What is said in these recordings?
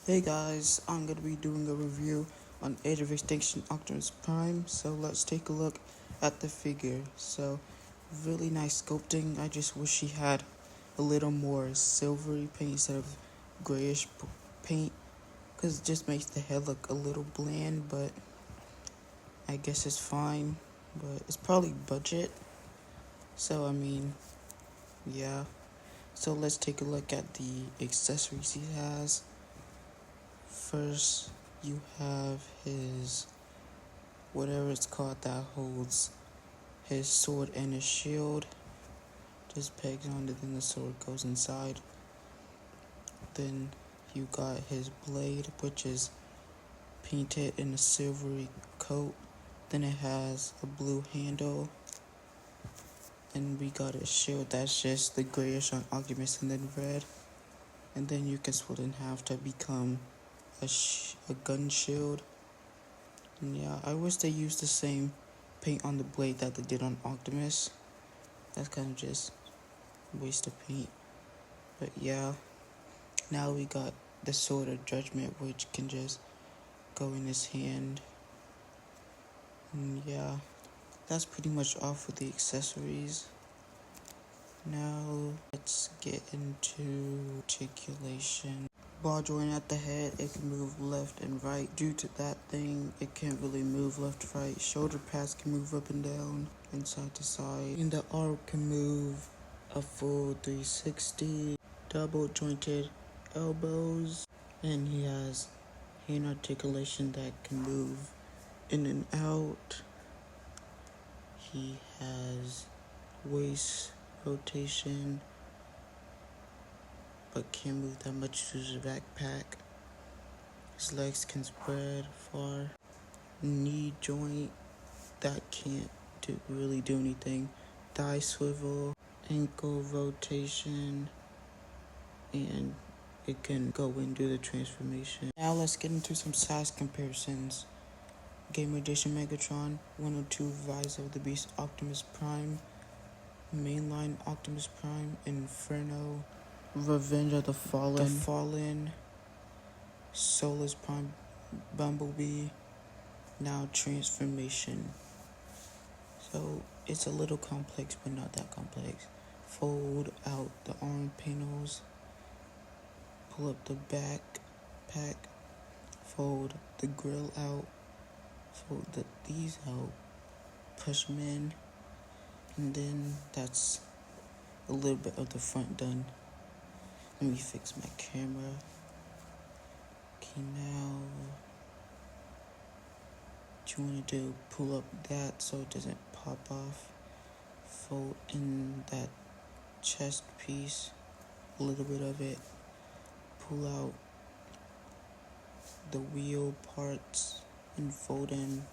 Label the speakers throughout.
Speaker 1: Hey guys, I'm going to be doing a review on Age of Extinction Optimus Prime, so let's take a look at the figure. So, really nice sculpting. I just wish he had a little more silvery paint instead of grayish paint, because it just makes the head look a little bland, but I guess it's fine. But it's probably budget, so yeah. So let's take a look at the accessories he has. First, you have his whatever it's called that holds his sword and his shield. Just pegs on it, then the sword goes inside. Then you got his blade, which is painted in a silvery coat. Then it has a blue handle. And we got a shield that's just the grayish on Optimus and then red. And then you can split it in half to become a gun shield. And yeah, I wish they used the same paint on the blade that they did on Optimus. That's kind of just waste of paint. But yeah, now we got the Sword of Judgment, which can just go in his hand. And yeah, that's pretty much all for the accessories. Now let's get into articulation. Ball joint at the head, it can move left and right. Due to that thing, it can't really move left to right. Shoulder pads can move up and down and side to side. And the arm can move a full 360. Double jointed elbows. And he has hand articulation that can move in and out. He has waist rotation, but can't move that much to his backpack. His legs can spread far. Knee joint that can't really do anything. Thigh swivel, ankle rotation, and it can go and do the transformation. Now let's get into some size comparisons. Game Edition Megatron, 102 Rise of the Beast Optimus Prime, Mainline Optimus Prime, Inferno, Revenge of the Fallen, Solus Prime Bumblebee, now Transformation. So it's a little complex, but not that complex. Fold out the arm panels, pull up the backpack, fold the grill out, fold these out, push them in, and then that's a little bit of the front done. Let me fix my camera. Okay, now what you want to do, pull up that so it doesn't pop off. Fold in that chest piece, a little bit of it. Pull out the wheel parts and fold in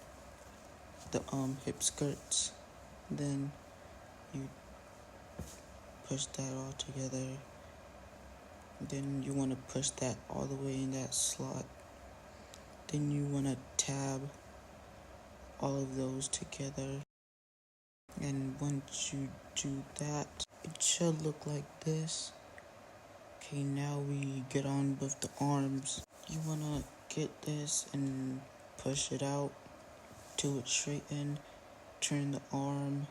Speaker 1: the hip skirts. Then you push that all together. Then you want to push that all the way in that slot. Then you want to tab all of those together. And once you do that, it should look like this. Okay, now we get on with the arms. You want to get this and push it out till it's straightened. Turn the arm.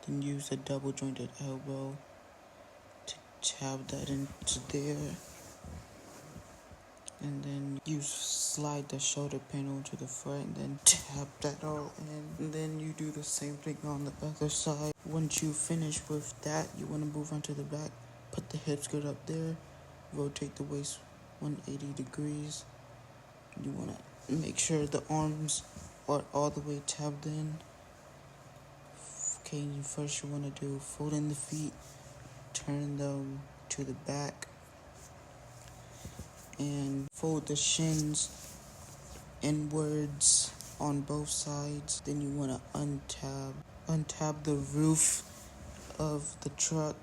Speaker 1: Then use a double jointed elbow to tab that into there. And then you slide the shoulder panel to the front and then tap that all in. And then you do the same thing on the other side. Once you finish with that, you want to move on to the back. Put the hip skirt up there. Rotate the waist 180 degrees. You want to make sure the arms are all the way tabbed in. Okay, first you want to do fold in the feet. Turn them to the back. And fold the shins inwards on both sides. Then you want to untab the roof of the truck.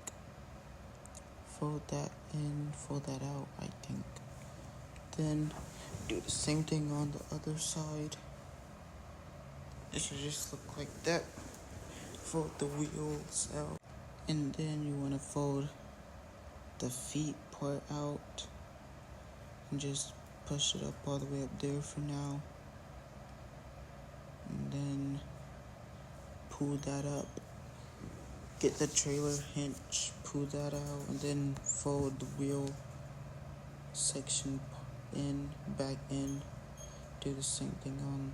Speaker 1: Fold that in, fold that out, I think. Then do the same thing on the other side. It should just look like that. Fold the wheels out. And then you want to fold the feet part out. and just push it up all the way up there for now, and then pull that up. Get the trailer hinge, pull that out, and then fold the wheel section in, back in. Do the same thing on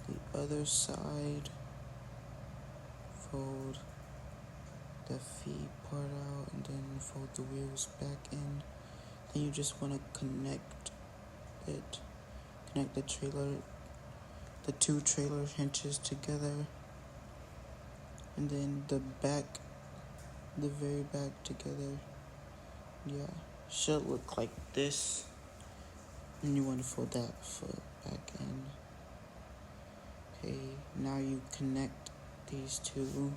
Speaker 1: the other side. Fold the feet part out, and then fold the wheels back in. Then you just want to connect the trailer, the two trailer hinges together, and then the very back together. Yeah, should look like this. And you want to fold that foot back in. Okay, now you connect these two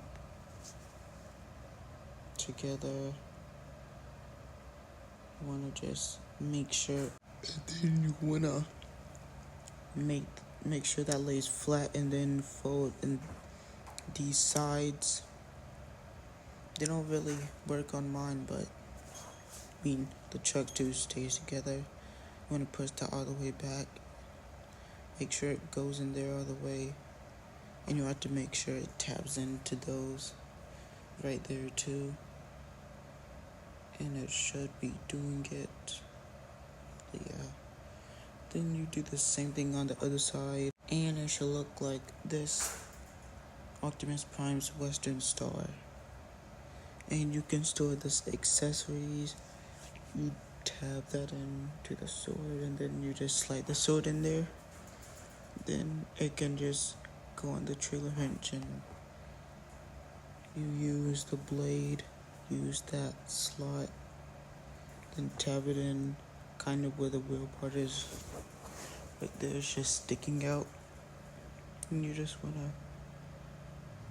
Speaker 1: together. You want to just make sure, and then you want to make sure that lays flat, and then fold in these sides. They don't really work on mine, but the truck too stays together. You want to push that all the way back. Make sure it goes in there all the way, and you have to make sure it tabs into those right there too. And it should be doing it. Yeah. Then you do the same thing on the other side, and it should look like this. Optimus Prime's Western Star. And you can store this accessories. You tab that into the sword, and then you just slide the sword in there. Then it can just go on the trailer hinge, and you use the blade, use that slot, then tab it in kind of where the wheel part is. Right there, it's just sticking out. And you just want to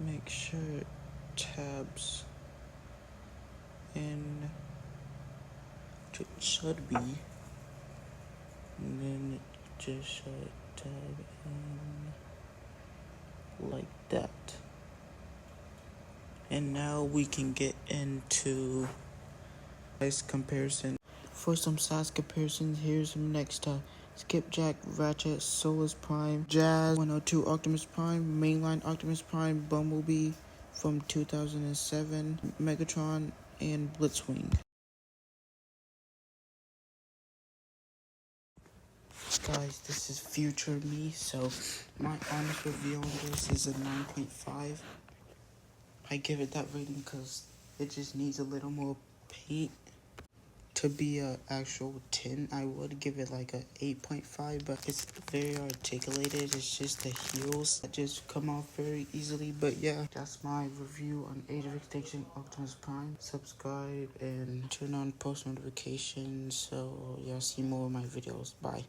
Speaker 1: make sure it tabs in. It should be. And then it just should tab in like that. And now we can get into size comparison. For some size comparisons, here's some next Skipjack, Ratchet, Solus Prime, Jazz 102, Optimus Prime, Mainline Optimus Prime, Bumblebee from 2007, Megatron, and Blitzwing. Guys, this is future me, so my honest review on this is a 9.5. I give it that rating because it just needs a little more paint. To be a actual 10, I would give it like a 8.5, but it's very articulated. It's just the heels that just come off very easily. But yeah, that's my review on Age of Extinction Optimus Prime. Subscribe and turn on post notifications so y'all see more of my videos. Bye.